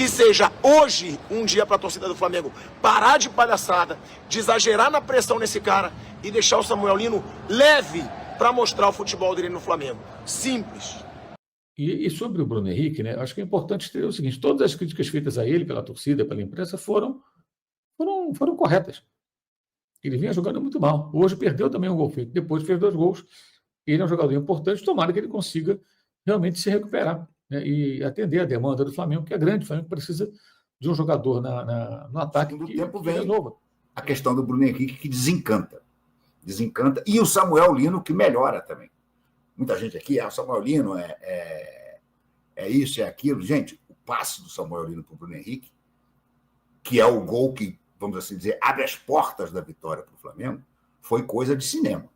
que seja hoje um dia para a torcida do Flamengo parar de palhaçada, de exagerar na pressão nesse cara e deixar o Samuel Lino leve para mostrar o futebol dele no Flamengo. Simples. E sobre o Bruno Henrique, né, acho que é importante ter o seguinte: todas as críticas feitas a ele pela torcida, pela imprensa, foram corretas. Ele vinha jogando muito mal. Hoje perdeu também um gol feito. Depois fez 2 gols. Ele é um jogador importante. Tomara que ele consiga realmente se recuperar, né, e atender a demanda do Flamengo, que é grande. O Flamengo precisa de um jogador no ataque No que tempo vem resolva. A questão do Bruno Henrique, que desencanta. E o Samuel Lino, que melhora também. Muita gente aqui, o Samuel Lino é isso, é aquilo. Gente, o passe do Samuel Lino para o Bruno Henrique, que é o gol que, vamos assim dizer, abre as portas da vitória para o Flamengo, foi coisa de cinema.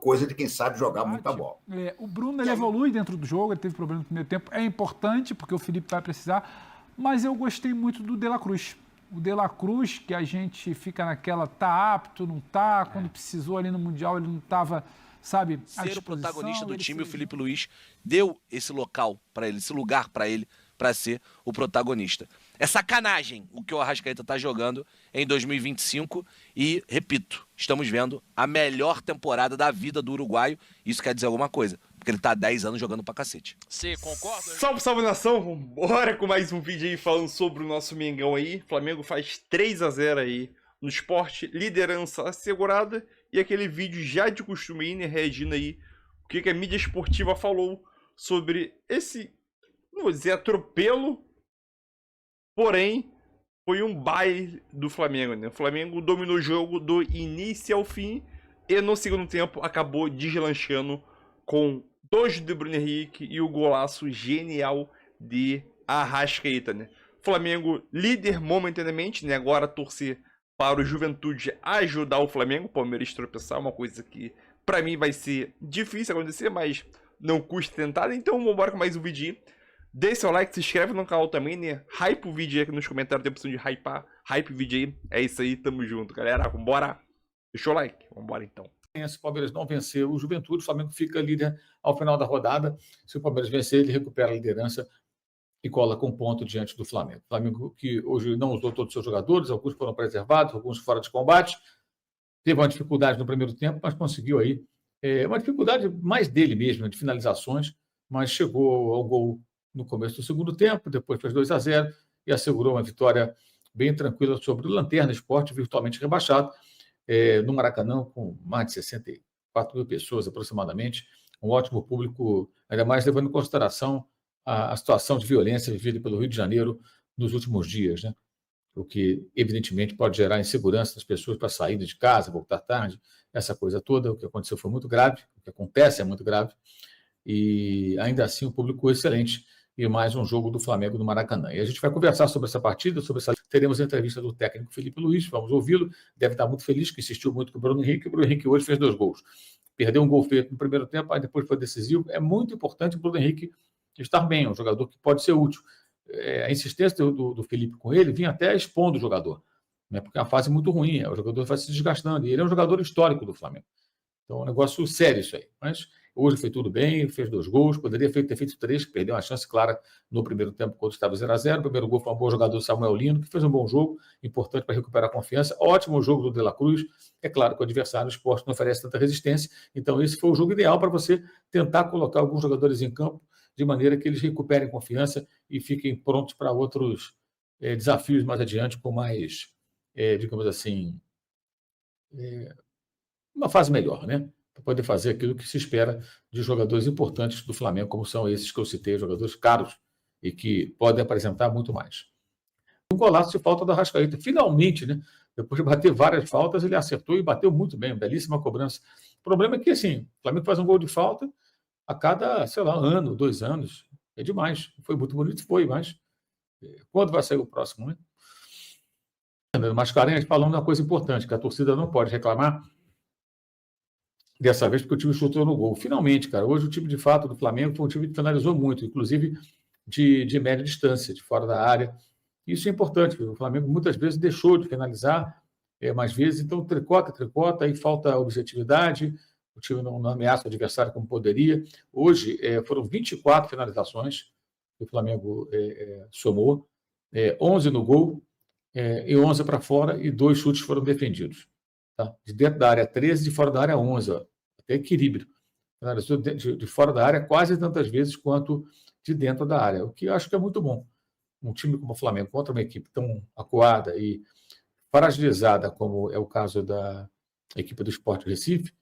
Coisa de quem sabe jogar muita bola. O Bruno ele evolui dentro do jogo, ele teve problema no primeiro tempo. É importante, porque o Felipe vai precisar, mas eu gostei muito do De La Cruz. O De La Cruz, que a gente fica naquela, tá apto, não tá, quando precisou ali no Mundial ele não estava, sabe, ser o protagonista do time, o Felipe Luiz deu esse local para ele, esse lugar para ele, para ser o protagonista. É sacanagem o que o Arrascaeta está jogando em 2025 e, repito, estamos vendo a melhor temporada da vida do uruguaio. Isso quer dizer alguma coisa, porque ele está há 10 anos jogando pra cacete. Você concorda? Salve, salve, nação! Bora com mais um vídeo aí falando sobre o nosso Mengão aí. Flamengo faz 3-0 aí no Sport, liderança assegurada. E aquele vídeo já de costume, né, reagindo aí o que a mídia esportiva falou sobre esse, não vou dizer atropelo, porém foi um baile do Flamengo, né? O Flamengo dominou o jogo do início ao fim e no segundo tempo acabou deslanchando com 2 de Bruno Henrique e o golaço genial de Arrascaeta, né? Flamengo líder momentaneamente, né? Agora torcer para o Juventude ajudar o Flamengo, o Palmeiras tropeçar, uma coisa que pra mim vai ser difícil acontecer, mas não custa tentar. Então vamos embora com mais um vídeo. Deixe seu like, se inscreve no canal também, né? Hype o vídeo aí aqui nos comentários, tem a opção de hypar. Hype o vídeo aí. É isso aí, tamo junto, galera. Vambora. Deixa o like. Vambora então. Se o Palmeiras não vencer o Juventude, o Flamengo fica líder ao final da rodada. Se o Palmeiras vencer, ele recupera a liderança e cola com ponto diante do Flamengo. O Flamengo que hoje não usou todos os seus jogadores, alguns foram preservados, alguns fora de combate. Teve uma dificuldade no primeiro tempo, mas conseguiu aí uma dificuldade mais dele mesmo, de finalizações, mas chegou ao gol no começo do segundo tempo, depois fez 2-0 e assegurou uma vitória bem tranquila sobre o Lanterna Sport, virtualmente rebaixado, no Maracanã, com mais de 64 mil pessoas aproximadamente, um ótimo público, ainda mais levando em consideração a situação de violência vivida pelo Rio de Janeiro nos últimos dias, né? O que, evidentemente, pode gerar insegurança das pessoas para sair de casa, voltar tarde, essa coisa toda. O que aconteceu foi muito grave, o que acontece é muito grave, e ainda assim o público excelente, e mais um jogo do Flamengo no Maracanã. E a gente vai conversar sobre essa partida, teremos a entrevista do técnico Felipe Luiz, vamos ouvi-lo, deve estar muito feliz, que insistiu muito com o Bruno Henrique hoje fez 2 gols. Perdeu um gol feito no primeiro tempo, aí depois foi decisivo. É muito importante o Bruno Henrique estar bem, é um jogador que pode ser útil. A insistência do Felipe com ele vinha até expondo o jogador, né, porque é uma fase muito ruim, o jogador vai se desgastando, e ele é um jogador histórico do Flamengo. Então é um negócio sério isso aí. Mas hoje foi tudo bem, fez 2 gols, poderia ter feito 3, que perdeu uma chance clara no primeiro tempo, quando estava 0-0. O primeiro gol foi um bom jogador, Samuel Lino, que fez um bom jogo, importante para recuperar a confiança. Ótimo jogo do De La Cruz. É claro que o adversário, o Sport, não oferece tanta resistência, então esse foi o jogo ideal para você tentar colocar alguns jogadores em campo, de maneira que eles recuperem confiança e fiquem prontos para outros desafios mais adiante, com mais, digamos assim, uma fase melhor, né? Para poder fazer aquilo que se espera de jogadores importantes do Flamengo, como são esses que eu citei, jogadores caros e que podem apresentar muito mais. Um golaço de falta do Arrascaeta. Finalmente, né? Depois de bater várias faltas, ele acertou e bateu muito bem, belíssima cobrança. O problema é que, assim, o Flamengo faz um gol de falta a cada, sei lá, 1 ano, 2 anos. É demais. Foi muito bonito, mas quando vai sair o próximo, né? Mascarenhas falando uma coisa importante, que a torcida não pode reclamar dessa vez porque o time chutou no gol. Finalmente, cara, hoje o time de fato do Flamengo foi um time que finalizou muito, inclusive de média distância, de fora da área. Isso é importante, o Flamengo muitas vezes deixou de finalizar, mais vezes, então tricota, aí falta objetividade, o time não ameaça o adversário como poderia. Hoje foram 24 finalizações, que o Flamengo somou, 11 no gol, e 11 para fora, e 2 chutes foram defendidos. Tá? De dentro da área 13, de fora da área 11, ó. Até equilíbrio. De fora da área quase tantas vezes quanto de dentro da área, o que eu acho que é muito bom. Um time como o Flamengo contra uma equipe tão acuada e fragilizada como é o caso da equipe do Sport Recife,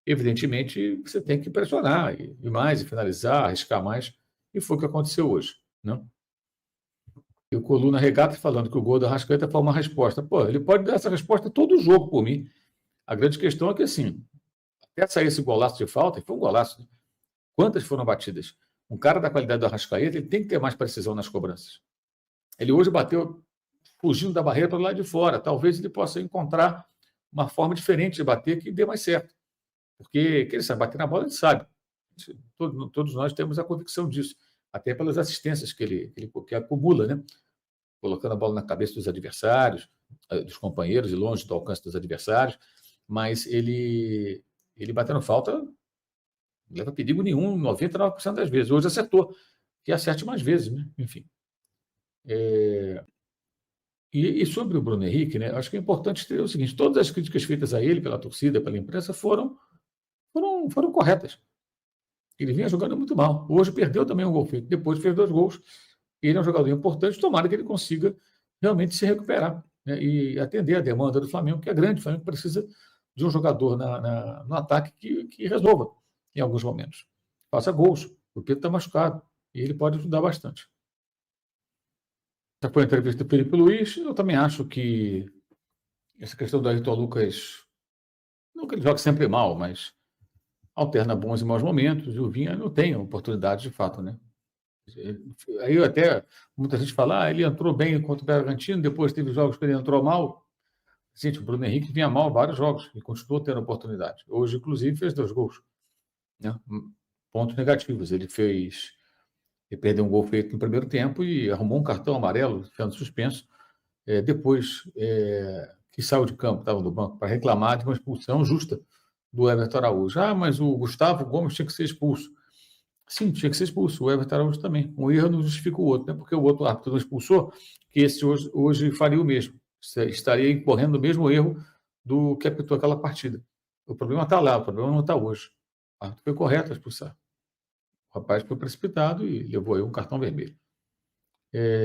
evidentemente você tem que pressionar e mais, e finalizar, arriscar mais, e foi o que aconteceu hoje, né? E o Coluna Regata falando que o gol da Arrascaeta foi uma resposta. Pô, ele pode dar essa resposta todo jogo por mim. A grande questão é que, assim, até sair esse golaço de falta, e foi um golaço, né? Quantas foram batidas? Um cara da qualidade do Arrascaeta, ele tem que ter mais precisão nas cobranças. Ele hoje bateu fugindo da barreira para o lado de fora. Talvez ele possa encontrar uma forma diferente de bater que dê mais certo. Porque que ele sabe bater na bola, ele sabe. Todos nós temos a convicção disso. Até pelas assistências que ele acumula, né? Colocando a bola na cabeça dos adversários, dos companheiros e longe do alcance dos adversários. Mas ele batendo falta não leva perigo nenhum 99% das vezes. Hoje acertou. Que acerte mais vezes, né? Enfim. E sobre o Bruno Henrique, né, acho que é importante ter o seguinte: todas as críticas feitas a ele pela torcida, pela imprensa, foram corretas. Ele vinha jogando muito mal. Hoje perdeu também um gol feito, depois fez 2 gols. Ele é um jogador importante, tomara que ele consiga realmente se recuperar, né, e atender a demanda do Flamengo, que é grande. O Flamengo precisa de um jogador no ataque que resolva em alguns momentos. Faça gols, porque ele está machucado e ele pode ajudar bastante. Essa foi a entrevista do Felipe Luiz. Eu também acho que essa questão do Ayrton Lucas, não que ele jogue sempre mal, mas alterna bons e maus momentos, e o Vinha não tem oportunidade de fato, né? Aí até muita gente fala, ele entrou bem contra o Bragantino, depois teve jogos que ele entrou mal. Gente, o Bruno Henrique vinha mal vários jogos e continuou tendo oportunidade. Hoje, inclusive, fez 2 gols, né? Pontos negativos. Ele perdeu um gol feito no primeiro tempo e arrumou um cartão amarelo, sendo suspenso, depois que saiu de campo, estava no banco, para reclamar de uma expulsão justa do Everton Araújo. Mas o Gustavo Gomes tinha que ser expulso. Sim, tinha que ser expulso. O Everton Araújo também. Um erro não justifica o outro, né? Porque o outro árbitro não expulsou, que esse hoje faria o mesmo. Estaria incorrendo o mesmo erro do que apitou aquela partida. O problema está lá, o problema não está hoje. O árbitro foi correto a expulsar. O rapaz foi precipitado e levou aí um cartão vermelho.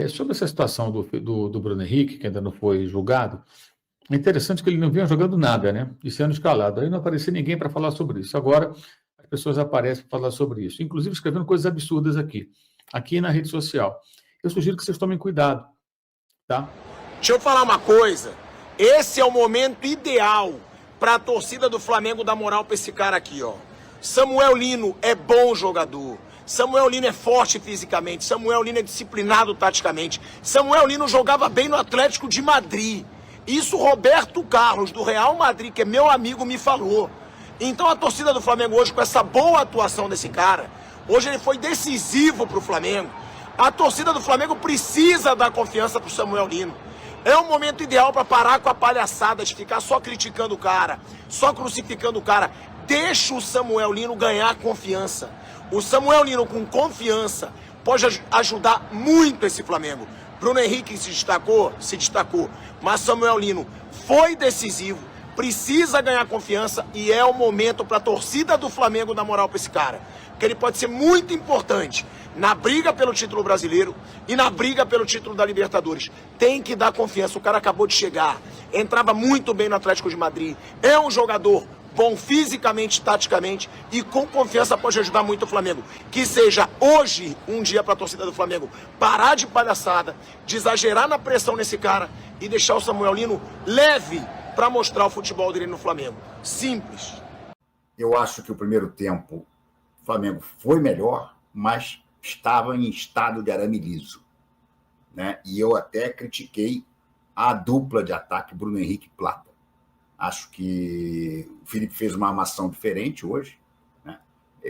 Sobre essa situação do Bruno Henrique, que ainda não foi julgado, é interessante que ele não vinha jogando nada, né? E sendo escalado. Aí não aparecia ninguém para falar sobre isso. Agora as pessoas aparecem para falar sobre isso, inclusive escrevendo coisas absurdas aqui na rede social. Eu sugiro que vocês tomem cuidado, tá? Deixa eu falar uma coisa. Esse é o momento ideal para a torcida do Flamengo dar moral para esse cara aqui, ó. Samuel Lino é bom jogador. Samuel Lino é forte fisicamente. Samuel Lino é disciplinado taticamente. Samuel Lino jogava bem no Atlético de Madrid. Isso Roberto Carlos, do Real Madrid, que é meu amigo, me falou. Então a torcida do Flamengo hoje, com essa boa atuação desse cara, hoje ele foi decisivo para o Flamengo. A torcida do Flamengo precisa dar confiança para o Samuel Lino. É o momento ideal para parar com a palhaçada de ficar só criticando o cara, só crucificando o cara. Deixa o Samuel Lino ganhar confiança. O Samuel Lino com confiança pode ajudar muito esse Flamengo. Bruno Henrique se destacou, mas Samuel Lino foi decisivo, precisa ganhar confiança e é o momento para a torcida do Flamengo dar moral para esse cara. Porque ele pode ser muito importante na briga pelo título brasileiro e na briga pelo título da Libertadores. Tem que dar confiança, o cara acabou de chegar, entrava muito bem no Atlético de Madrid, é um jogador bom fisicamente, taticamente e com confiança pode ajudar muito o Flamengo. Que seja hoje um dia para a torcida do Flamengo parar de palhaçada, de exagerar na pressão nesse cara e deixar o Samuel Lino leve para mostrar o futebol dele no Flamengo. Simples. Eu acho que o primeiro tempo o Flamengo foi melhor, mas estava em estado de arame liso, né? E eu até critiquei a dupla de ataque Bruno Henrique e Plata. Acho que o Felipe fez uma armação diferente hoje, né?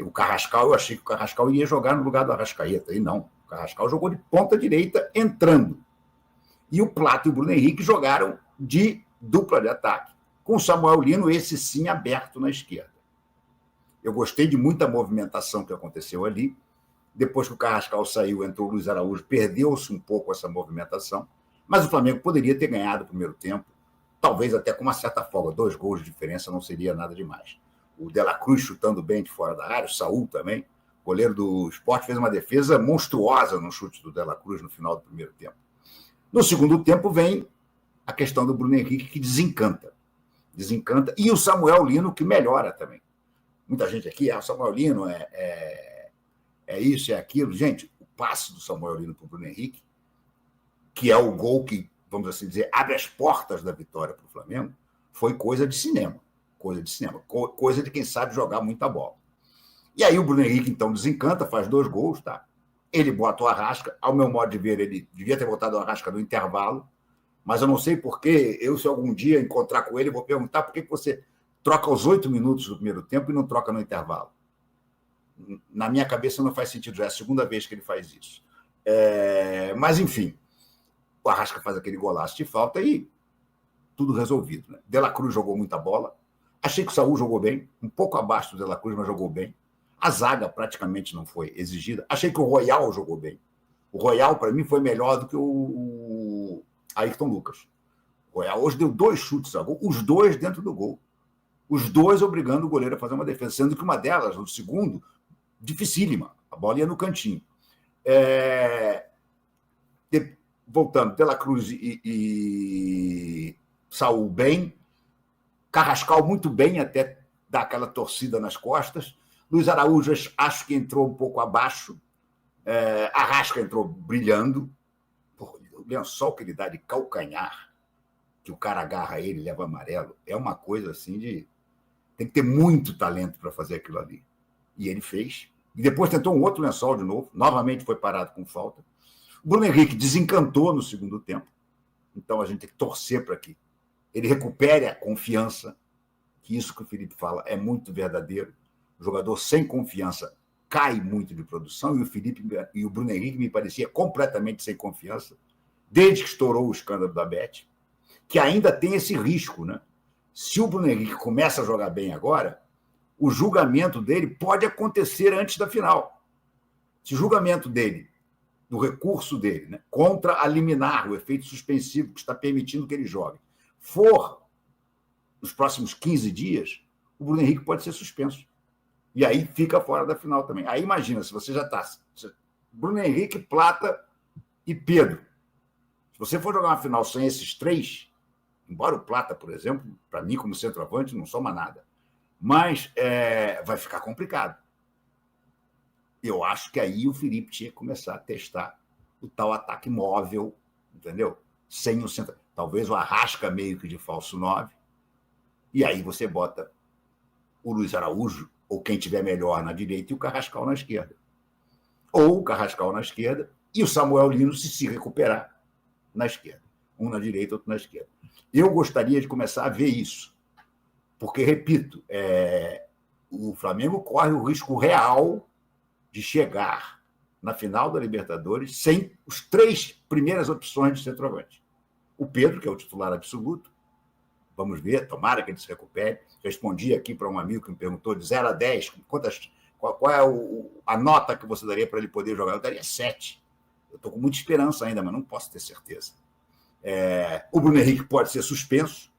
O Carrascal, eu achei que o Carrascal ia jogar no lugar do Arrascaeta, e não. O Carrascal jogou de ponta direita entrando. E o Plata e o Bruno Henrique jogaram de dupla de ataque, com o Samuel Lino, esse sim, aberto na esquerda. Eu gostei de muita movimentação que aconteceu ali. Depois que o Carrascal saiu, entrou o Luiz Araújo, perdeu-se um pouco essa movimentação, mas o Flamengo poderia ter ganhado o primeiro tempo, talvez até com uma certa folga. 2 gols de diferença não seria nada demais. O De La Cruz chutando bem de fora da área, o Saúl também, o goleiro do Sport, fez uma defesa monstruosa no chute do De La Cruz no final do primeiro tempo. No segundo tempo vem a questão do Bruno Henrique, que desencanta, e o Samuel Lino, que melhora também. Muita gente aqui, o Samuel Lino é isso, é aquilo. Gente, o passe do Samuel Lino para o Bruno Henrique, que é o gol que, vamos assim dizer, abre as portas da vitória para o Flamengo, foi coisa de cinema, coisa de quem sabe jogar muita bola. E aí o Bruno Henrique, então, desencanta, faz 2 gols, tá? Ele bota o Arrasca, ao meu modo de ver, ele devia ter botado o Arrasca no intervalo, mas eu não sei porquê, se algum dia encontrar com ele, vou perguntar por que você troca os 8 minutos do primeiro tempo e não troca no intervalo. Na minha cabeça não faz sentido, já é a segunda vez que ele faz isso. Mas, enfim, o Arrasca faz aquele golaço de falta e tudo resolvido, né? De La Cruz jogou muita bola, achei que o Saúl jogou bem, um pouco abaixo do De La Cruz, mas jogou bem. A zaga praticamente não foi exigida. Achei que o Royal jogou bem. O Royal, para mim, foi melhor do que o Ayrton Lucas. O Royal hoje deu 2 chutes a gol, os 2 dentro do gol. Os 2 obrigando o goleiro a fazer uma defesa, sendo que uma delas, o segundo, dificílima. A bola ia no cantinho. Voltando, De La Cruz e Saúl bem. Carrascal muito bem, até dar aquela torcida nas costas. Luiz Araújo acho que entrou um pouco abaixo. Arrasca entrou brilhando. O lençol que ele dá de calcanhar, que o cara agarra ele e leva amarelo, é uma coisa assim de... Tem que ter muito talento para fazer aquilo ali. E ele fez. E depois tentou um outro lençol de novo. Novamente foi parado com falta. O Bruno Henrique desencantou no segundo tempo. Então a gente tem que torcer para que ele recupere a confiança, que isso que o Felipe fala é muito verdadeiro. O jogador sem confiança cai muito de produção, e o Felipe e o Bruno Henrique me parecia completamente sem confiança, desde que estourou o escândalo da Bet, que ainda tem esse risco, né? Se o Bruno Henrique começa a jogar bem agora, o julgamento dele pode acontecer antes da final. Se o julgamento dele, do recurso dele, né, contra a liminar, o efeito suspensivo que está permitindo que ele jogue, for nos próximos 15 dias, o Bruno Henrique pode ser suspenso. E aí fica fora da final também. Aí imagina, se você já está... Bruno Henrique, Plata e Pedro. Se você for jogar uma final sem esses 3, embora o Plata, por exemplo, para mim, como centroavante, não soma nada, mas vai ficar complicado. Eu acho que aí o Felipe tinha que começar a testar o tal ataque móvel, entendeu? Sem o centro. Talvez o Arrasca meio que de falso 9, e aí você bota o Luiz Araújo, ou quem tiver melhor na direita, e o Carrascal na esquerda. Ou o Carrascal na esquerda e o Samuel Lino se recuperar na esquerda. Um na direita, outro na esquerda. Eu gostaria de começar a ver isso. Porque, repito, o Flamengo corre o risco real de chegar na final da Libertadores sem os 3 primeiras opções de centroavante. O Pedro, que é o titular absoluto, vamos ver, tomara que ele se recupere. Respondi aqui para um amigo que me perguntou de 0 a 10, qual é a nota que você daria para ele poder jogar? Eu daria 7. Eu estou com muita esperança ainda, mas não posso ter certeza. O Bruno Henrique pode ser suspenso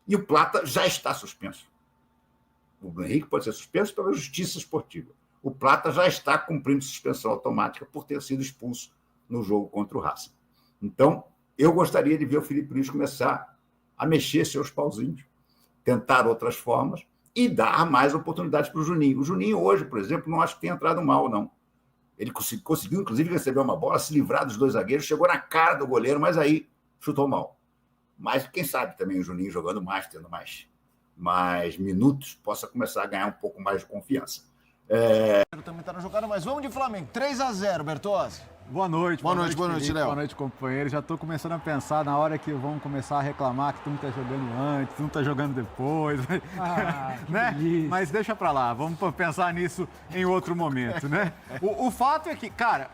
e o Plata já está suspenso. O Bruno Henrique pode ser suspenso pela justiça esportiva. O Plata já está cumprindo suspensão automática por ter sido expulso no jogo contra o Racing. Então, eu gostaria de ver o Felipe Luiz começar a mexer seus pauzinhos, tentar outras formas e dar mais oportunidades para o Juninho. O Juninho hoje, por exemplo, não acho que tenha entrado mal, não. Ele conseguiu, inclusive, receber uma bola, se livrar dos 2 zagueiros, chegou na cara do goleiro, mas aí chutou mal. Mas quem sabe também o Juninho jogando mais, tendo mais minutos, possa começar a ganhar um pouco mais de confiança. Também está na jogada, mas vamos de Flamengo. 3-0, Bertozzi. Boa noite, Felipe, Léo. Boa noite, companheiro. Já estou começando a pensar na hora que vão começar a reclamar que tu não está jogando antes, tu não está jogando depois. Né? Mas deixa para lá, vamos pensar nisso em outro momento, né? O fato é que, cara,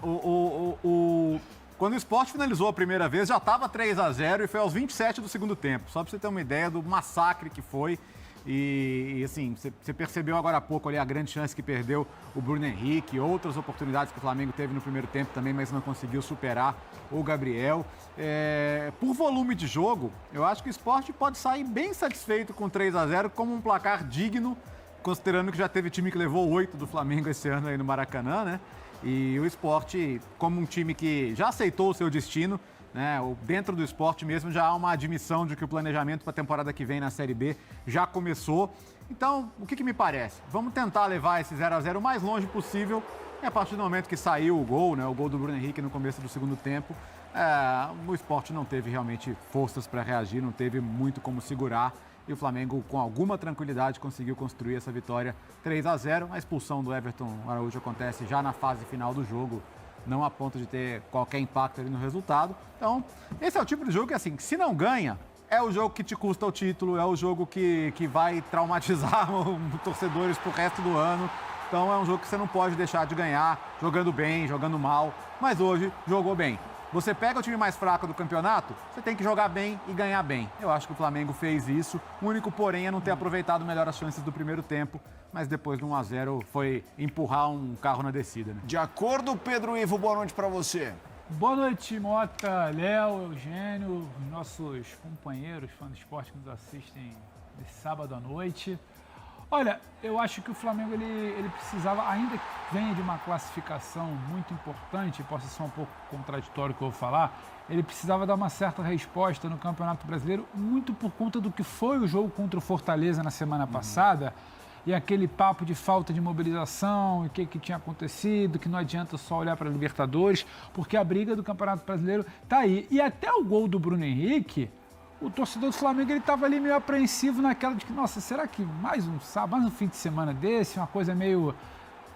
quando o Sport finalizou a primeira vez, já estava 3-0 e foi aos 27 do segundo tempo. Só para você ter uma ideia do massacre que foi. E assim, você percebeu agora há pouco ali a grande chance que perdeu o Bruno Henrique, outras oportunidades que o Flamengo teve no primeiro tempo também, mas não conseguiu superar o Gabriel. Por volume de jogo, eu acho que o Sport pode sair bem satisfeito com 3-0 como um placar digno, considerando que já teve time que levou 8 do Flamengo esse ano aí no Maracanã, né? E o Sport, como um time que já aceitou o seu destino, né? Dentro do Sport mesmo já há uma admissão de que o planejamento para a temporada que vem na Série B já começou. Então, o que me parece? Vamos tentar levar esse 0-0 o mais longe possível. E a partir do momento que saiu o gol, né? O gol do Bruno Henrique no começo do segundo tempo, o Sport não teve realmente forças para reagir, não teve muito como segurar. E o Flamengo, com alguma tranquilidade, conseguiu construir essa vitória 3-0. A expulsão do Everton Araújo acontece já na fase final do jogo, não a ponto de ter qualquer impacto ali no resultado. Então, esse é o tipo de jogo que, assim, se não ganha, é o jogo que te custa o título, é o jogo que vai traumatizar os torcedores pro resto do ano. Então, é um jogo que você não pode deixar de ganhar, jogando bem, jogando mal. Mas hoje, jogou bem. Você pega o time mais fraco do campeonato, você tem que jogar bem e ganhar bem. Eu acho que o Flamengo fez isso. O único, porém, é não ter aproveitado melhor as chances do primeiro tempo. Mas depois do 1-0 foi empurrar um carro na descida, né? De acordo, Pedro Ivo, boa noite para você. Boa noite, Mota, Léo, Eugênio, nossos companheiros, fãs do esporte que nos assistem nesse sábado à noite. Olha, eu acho que o Flamengo ele precisava, ainda que venha de uma classificação muito importante, possa ser um pouco contraditório o que eu vou falar, ele precisava dar uma certa resposta no Campeonato Brasileiro, muito por conta do que foi o jogo contra o Fortaleza na semana passada, e aquele papo de falta de mobilização, e o que tinha acontecido, que não adianta só olhar para a Libertadores, porque a briga do Campeonato Brasileiro está aí. E até o gol do Bruno Henrique, o torcedor do Flamengo ele estava ali meio apreensivo naquela de que, nossa, será que mais um sábado, mais um fim de semana desse, uma coisa meio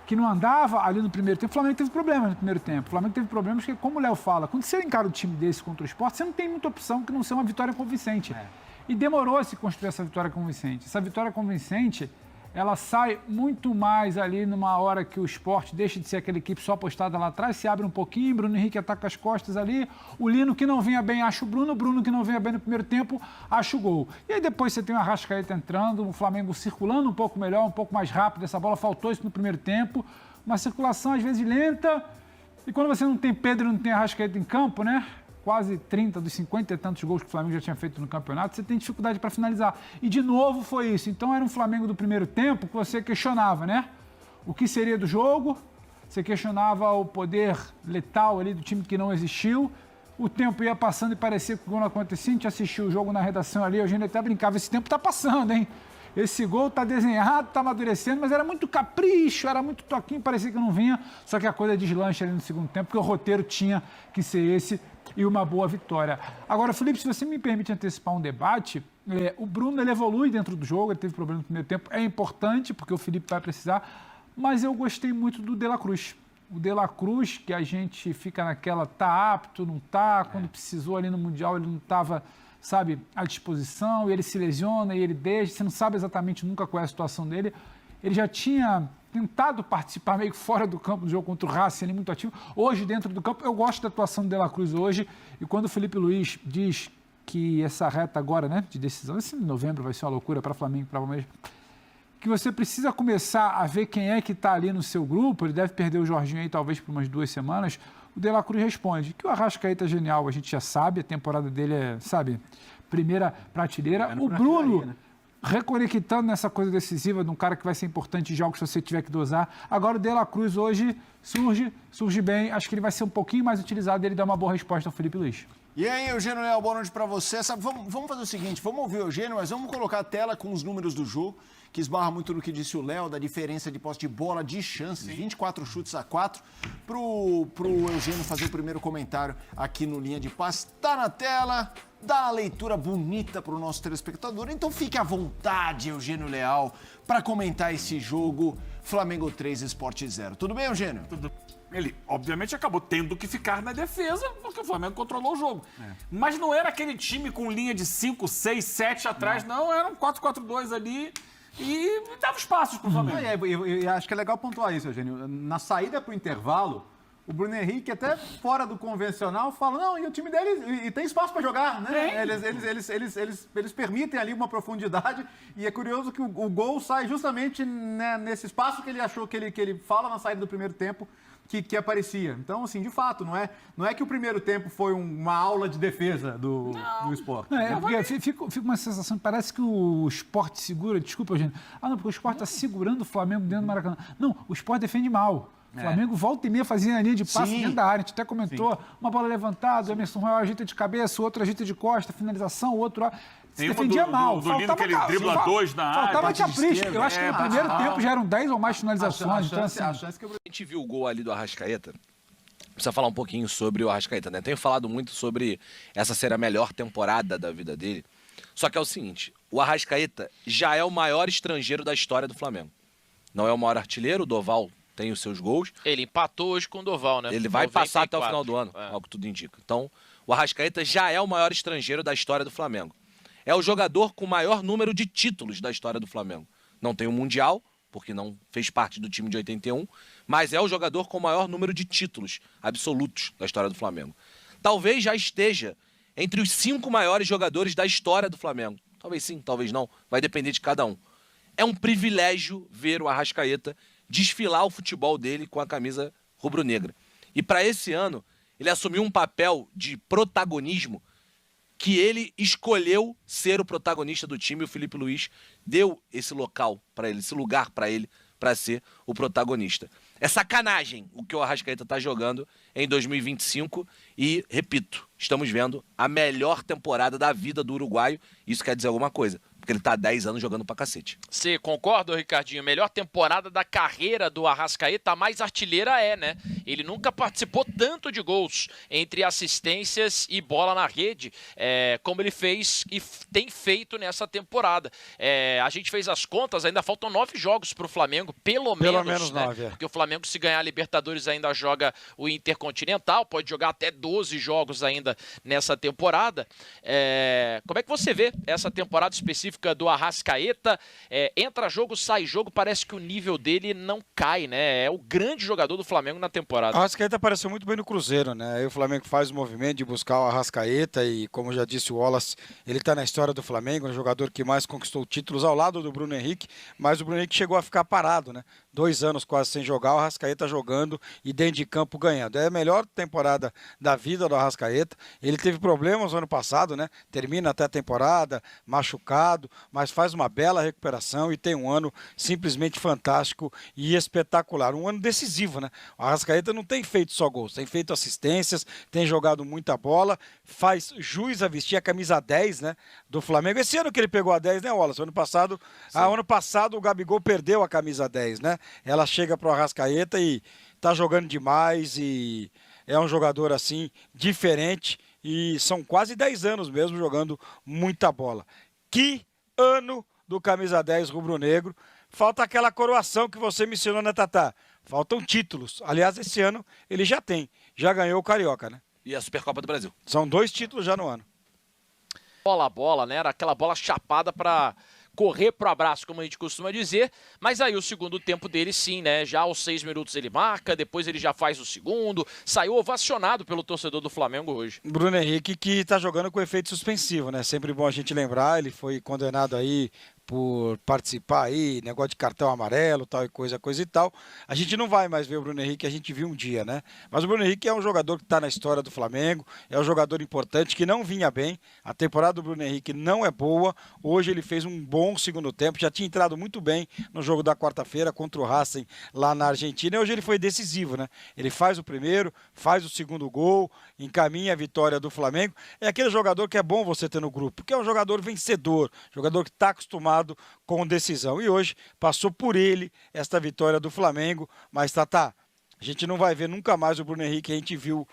que não andava ali no primeiro tempo. O Flamengo teve problemas no primeiro tempo. O Flamengo teve problemas porque, como o Léo fala, quando você encara um time desse contra o Sport, você não tem muita opção que não ser uma vitória convincente. E demorou a se construir essa vitória convincente. Essa vitória convincente, ela sai muito mais ali numa hora que o Sport deixa de ser aquela equipe só apostada lá atrás, se abre um pouquinho, Bruno Henrique ataca as costas ali, o Lino que não vinha bem acha o Bruno que não vinha bem no primeiro tempo acha o gol. E aí depois você tem o Arrascaeta entrando, o Flamengo circulando um pouco melhor, um pouco mais rápido, essa bola faltou isso no primeiro tempo, uma circulação às vezes lenta, e quando você não tem Pedro e não tem Arrascaeta em campo, né? Quase 30 dos 50 e tantos gols que o Flamengo já tinha feito no campeonato, você tem dificuldade para finalizar. E de novo foi isso. Então era um Flamengo do primeiro tempo que você questionava, né? O que seria do jogo? Você questionava o poder letal ali do time que não existiu. O tempo ia passando e parecia que o gol não acontecia. A gente assistiu o jogo na redação ali, a gente até brincava, esse tempo tá passando, hein? Esse gol tá desenhado, tá amadurecendo, mas era muito capricho, era muito toquinho, parecia que não vinha. Só que a coisa deslancha ali no segundo tempo, porque o roteiro tinha que ser esse e uma boa vitória. Agora, Felipe, se você me permite antecipar um debate, o Bruno ele evolui dentro do jogo, ele teve problema no primeiro tempo, é importante, porque o Felipe vai precisar, mas eu gostei muito do De La Cruz. O De La Cruz, que a gente fica naquela, tá apto, não tá, quando precisou ali no Mundial ele não estava, sabe, à disposição, e ele se lesiona, e ele deixa, você não sabe exatamente nunca qual é a situação dele. Ele já tinha tentado participar meio fora do campo do jogo contra o Racing, ele muito ativo. Hoje, dentro do campo, eu gosto da atuação do De La Cruz hoje, e quando o Felipe Luiz diz que essa reta agora, né, de decisão, esse novembro vai ser uma loucura para Flamengo, para o Palmeiras, que você precisa começar a ver quem é que está ali no seu grupo, ele deve perder o Jorginho aí talvez por umas 2 semanas, o De La Cruz responde que o Arrascaeta é genial, a gente já sabe, a temporada dele é, sabe, primeira prateleira. O Bruno, reconectando nessa coisa decisiva de um cara que vai ser importante em jogos se você tiver que dosar. Agora o De La Cruz hoje surge bem, acho que ele vai ser um pouquinho mais utilizado e ele dá uma boa resposta ao Felipe Luiz. E aí, Eugênio Léo, boa noite para você. Vamos fazer o seguinte, vamos ouvir o Eugênio, mas vamos colocar a tela com os números do jogo, que esbarra muito no que disse o Léo, da diferença de posse de bola, de chances, 24 chutes a 4, pro Eugênio fazer o primeiro comentário aqui no Linha de Passe. Tá na tela, dá uma leitura bonita pro nosso telespectador, então fique à vontade, Eugênio Leal, para comentar esse jogo Flamengo 3, Sport 0. Tudo bem, Eugênio? Tudo. Ele, obviamente, acabou tendo que ficar na defesa, porque o Flamengo controlou o jogo. Mas não era aquele time com linha de 5, 6, 7 atrás, não. Era um 4-4-2 ali e dava espaços pro Flamengo. E acho que é legal pontuar isso, Eugênio. Na saída pro intervalo, o Bruno Henrique, até fora do convencional, fala, não, e o time dele e tem espaço para jogar, né? Eles permitem ali uma profundidade, e é curioso que o gol sai justamente, né, nesse espaço que ele achou que ele fala na saída do primeiro tempo, que aparecia. Então, assim, de fato, não é que o primeiro tempo foi uma aula de defesa do Sport. Não, porque fica uma sensação, parece que o Sport segura, desculpa, Eugênio. Não, porque o Sport está segurando o Flamengo dentro do Maracanã. Não, o Sport defende mal. O Flamengo volta e meia fazia a linha de passe dentro da área. A gente até comentou, uma bola levantada, o Emerson Royal ajeita de cabeça, o outro ajeita de costa, finalização, o outro... Se defendia mal. Do Lino que ele dribla dois na área. Faltava capricho. Eu acho que no primeiro tempo já eram 10 ou mais finalizações. A gente viu o gol ali do Arrascaeta. Precisa falar um pouquinho sobre o Arrascaeta, né? Tenho falado muito sobre essa ser a melhor temporada da vida dele. Só que é o seguinte, o Arrascaeta já é o maior estrangeiro da história do Flamengo. Não é o maior artilheiro, o Doval tem os seus gols. Ele empatou hoje com o Doval, né? Ele vai passar até o final do ano, ao que tudo indica. Então, o Arrascaeta já é o maior estrangeiro da história do Flamengo. É o jogador com o maior número de títulos da história do Flamengo. Não tem o Mundial, porque não fez parte do time de 81, mas é o jogador com o maior número de títulos absolutos da história do Flamengo. Talvez já esteja entre os 5 maiores jogadores da história do Flamengo. Talvez sim, talvez não. Vai depender de cada um. É um privilégio ver o Arrascaeta desfilar o futebol dele com a camisa rubro-negra. E para esse ano, ele assumiu um papel de protagonismo que ele escolheu ser o protagonista do time. O Filipe Luís deu esse local para ele, esse lugar para ele, para ser o protagonista. É sacanagem o que o Arrascaeta está jogando em 2025 e, repito, estamos vendo a melhor temporada da vida do uruguaio. Isso quer dizer alguma coisa, porque ele está há 10 anos jogando pra cacete. Você concorda, Ricardinho? Melhor temporada da carreira do Arrascaeta, a mais artilheira né? Ele nunca participou tanto de gols entre assistências e bola na rede, como ele fez e tem feito nessa temporada. A gente fez as contas, ainda faltam 9 jogos pro Flamengo, pelo menos 9, porque o Flamengo, se ganhar a Libertadores, ainda joga o Intercontinental, pode jogar até 12 jogos ainda nessa temporada. Como é que você vê essa temporada específica do Arrascaeta? Entra jogo, sai jogo, parece que o nível dele não cai, né? É o grande jogador do Flamengo na temporada. O Arrascaeta apareceu muito bem no Cruzeiro, né? Aí o Flamengo faz o movimento de buscar o Arrascaeta e, como já disse o Wallace, ele está na história do Flamengo, é um jogador que mais conquistou títulos ao lado do Bruno Henrique, mas o Bruno Henrique chegou a ficar parado, né? 2 anos quase sem jogar, o Arrascaeta jogando e dentro de campo ganhando. É a melhor temporada da vida do Arrascaeta. Ele teve problemas no ano passado, né? Termina até a temporada, machucado, mas faz uma bela recuperação e tem um ano simplesmente fantástico e espetacular. Um ano decisivo, né? O Arrascaeta não tem feito só gols, tem feito assistências, tem jogado muita bola, faz jus a vestir a camisa 10, né, do Flamengo. Esse ano que ele pegou a 10, né, Wallace? Ano passado o Gabigol perdeu a camisa 10, né? Ela chega para o Arrascaeta e tá jogando demais e é um jogador assim diferente e são quase 10 anos mesmo jogando muita bola. Que ano do camisa 10 rubro-negro. Falta aquela coroação que você mencionou, né, Tatá? Faltam títulos. Aliás, esse ano ele já ganhou o Carioca, né? E a Supercopa do Brasil. São 2 títulos já no ano. Bola a bola, né? Era aquela bola chapada para correr pro abraço, como a gente costuma dizer, mas aí o segundo tempo dele sim, né, já aos 6 minutos ele marca, depois ele já faz o segundo, saiu ovacionado pelo torcedor do Flamengo hoje. Bruno Henrique que tá jogando com efeito suspensivo, né, sempre bom a gente lembrar, ele foi condenado aí por participar aí, negócio de cartão amarelo, tal e coisa e tal. A gente não vai mais ver o Bruno Henrique, a gente viu um dia, né? Mas o Bruno Henrique é um jogador que está na história do Flamengo, é um jogador importante que não vinha bem. A temporada do Bruno Henrique não é boa. Hoje ele fez um bom segundo tempo, já tinha entrado muito bem no jogo da quarta-feira contra o Racing lá na Argentina. E hoje ele foi decisivo, né? Ele faz o primeiro, faz o segundo gol, encaminha a vitória do Flamengo. É aquele jogador que é bom você ter no grupo, porque é um jogador vencedor, jogador que está acostumado com decisão. E hoje passou por ele esta vitória do Flamengo, mas Tatá, a gente não vai ver nunca mais o Bruno Henrique que a gente viu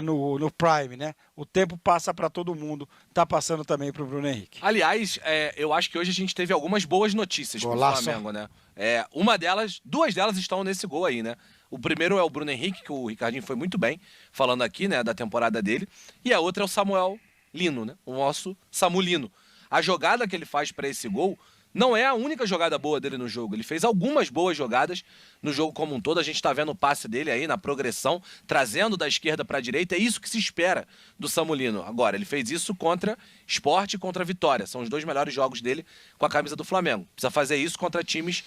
no Prime, né? O tempo passa para todo mundo, tá passando também para o Bruno Henrique. Aliás, eu acho que hoje a gente teve algumas boas notícias pro Flamengo, né? Duas delas estão nesse gol aí, né? O primeiro é o Bruno Henrique, que o Ricardinho foi muito bem falando aqui, né, da temporada dele, e a outra é o Samuel Lino, né? O nosso Samu Lino. A jogada que ele faz para esse gol Não é a única jogada boa dele no jogo. Ele fez algumas boas jogadas no jogo como um todo. A gente tá vendo o passe dele aí na progressão, trazendo da esquerda para a direita. É isso que se espera do Samuel Lino. Agora, ele fez isso contra Sport e contra Vitória. São os 2 melhores jogos dele com a camisa do Flamengo. Precisa fazer isso contra times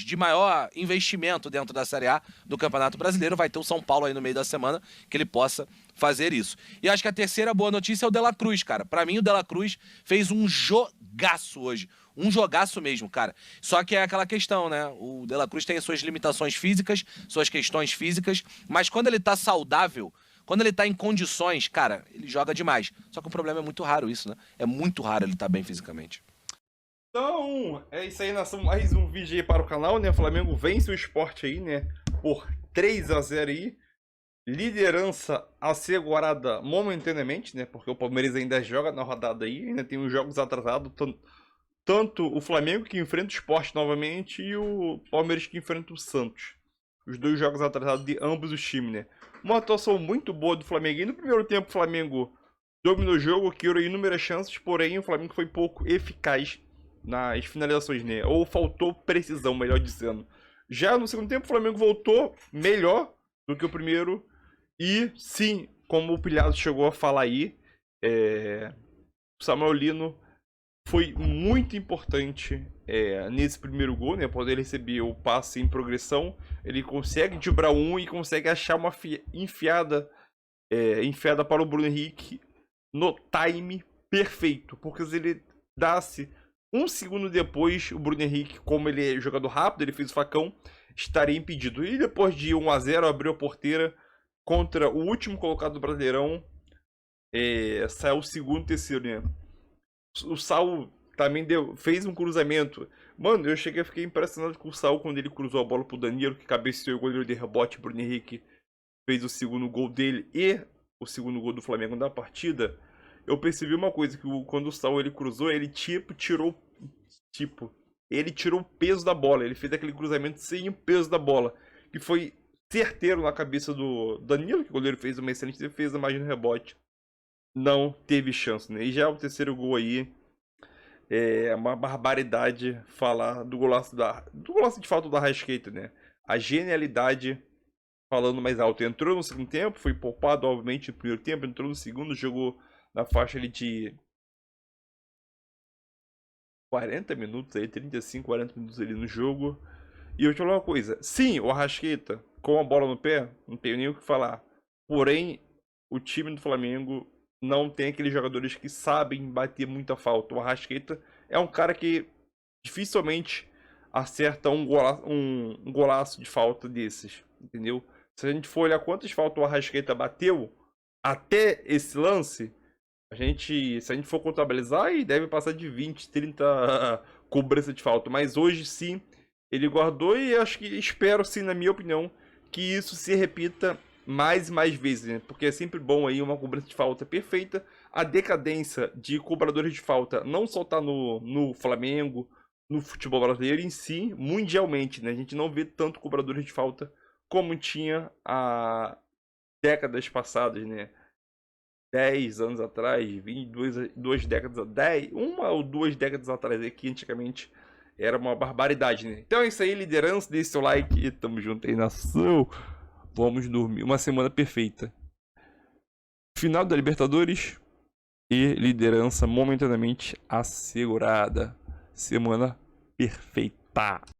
de maior investimento dentro da Série A do Campeonato Brasileiro. Vai ter o São Paulo aí no meio da semana que ele possa fazer isso. E acho que a terceira boa notícia é o De La Cruz, cara. Para mim, o De La Cruz fez um jogaço hoje. Um jogaço mesmo, cara. Só que é aquela questão, né? O De La Cruz tem as suas limitações físicas, suas questões físicas, mas quando ele tá saudável, quando ele tá em condições, cara, ele joga demais. Só que o problema é muito raro isso, né? É muito raro ele tá bem fisicamente. Então, é isso aí, nós mais um vídeo aí para o canal, né? O Flamengo vence o Sport aí, né? Por 3-0 aí. Liderança assegurada momentaneamente, né? Porque o Palmeiras ainda joga na rodada aí, ainda tem os jogos atrasados, tanto o Flamengo que enfrenta o Sport novamente e o Palmeiras que enfrenta o Santos. Os 2 jogos atrasados de ambos os times, né? Uma atuação muito boa do Flamengo. E no primeiro tempo o Flamengo dominou o jogo, criou inúmeras chances, porém o Flamengo foi pouco eficaz nas finalizações, né? Ou faltou precisão, melhor dizendo. Já no segundo tempo o Flamengo voltou melhor do que o primeiro. E sim, como o Pilhado chegou a falar aí, o Samuel Lino foi muito importante nesse primeiro gol, né? Quando ele receber o passe em progressão, ele consegue driblar e consegue achar uma enfiada para o Bruno Henrique no time perfeito. Porque se ele dasse 1 segundo depois, o Bruno Henrique, como ele é jogador rápido, ele fez o facão, estaria impedido. E depois de 1-0, abriu a porteira contra o último colocado do Brasileirão, saiu o segundo e terceiro, né? O Saul também fez um cruzamento. Mano, eu fiquei impressionado com o Saul quando ele cruzou a bola pro Danilo, que cabeceou o goleiro de rebote. O Bruno Henrique fez o segundo gol dele e o segundo gol do Flamengo na partida. Eu percebi uma coisa, que quando o Saul ele cruzou, ele tirou o peso da bola. Ele fez aquele cruzamento sem o peso da bola, que foi certeiro na cabeça do Danilo, que o goleiro fez uma excelente defesa, mas no rebote não teve chance, né? E já o terceiro gol aí é uma barbaridade falar do golaço de falta da Arrascaeta, né? A genialidade falando mais alto. Entrou no segundo tempo, foi poupado obviamente no primeiro tempo, entrou no segundo, jogou na faixa ali de 40 minutos aí, 35, 40 minutos ali no jogo. E eu te falo uma coisa, sim, o Arrascaeta com a bola no pé, não tenho nem o que falar. Porém, o time do Flamengo não tem aqueles jogadores que sabem bater muita falta. O Arrascaeta é um cara que dificilmente acerta um golaço de falta desses, entendeu? Se a gente for olhar quantas faltas o Arrascaeta bateu até esse lance, se a gente for contabilizar, aí deve passar de 20, 30 cobranças de falta. Mas hoje sim, ele guardou e espero sim, na minha opinião, que isso se repita mais e mais vezes, né? Porque é sempre bom aí uma cobrança de falta perfeita. A decadência de cobradores de falta não só tá no Flamengo, no futebol brasileiro em si, mundialmente, né? A gente não vê tanto cobradores de falta como tinha há décadas passadas, né? 10 anos atrás, 2 décadas, 1 ou 2 décadas atrás aqui, antigamente, era uma barbaridade, né? Então é isso aí, liderança, deixe seu like e tamo junto aí, nação. Vamos dormir. Uma semana perfeita. Final da Libertadores e liderança momentaneamente assegurada. Semana perfeita.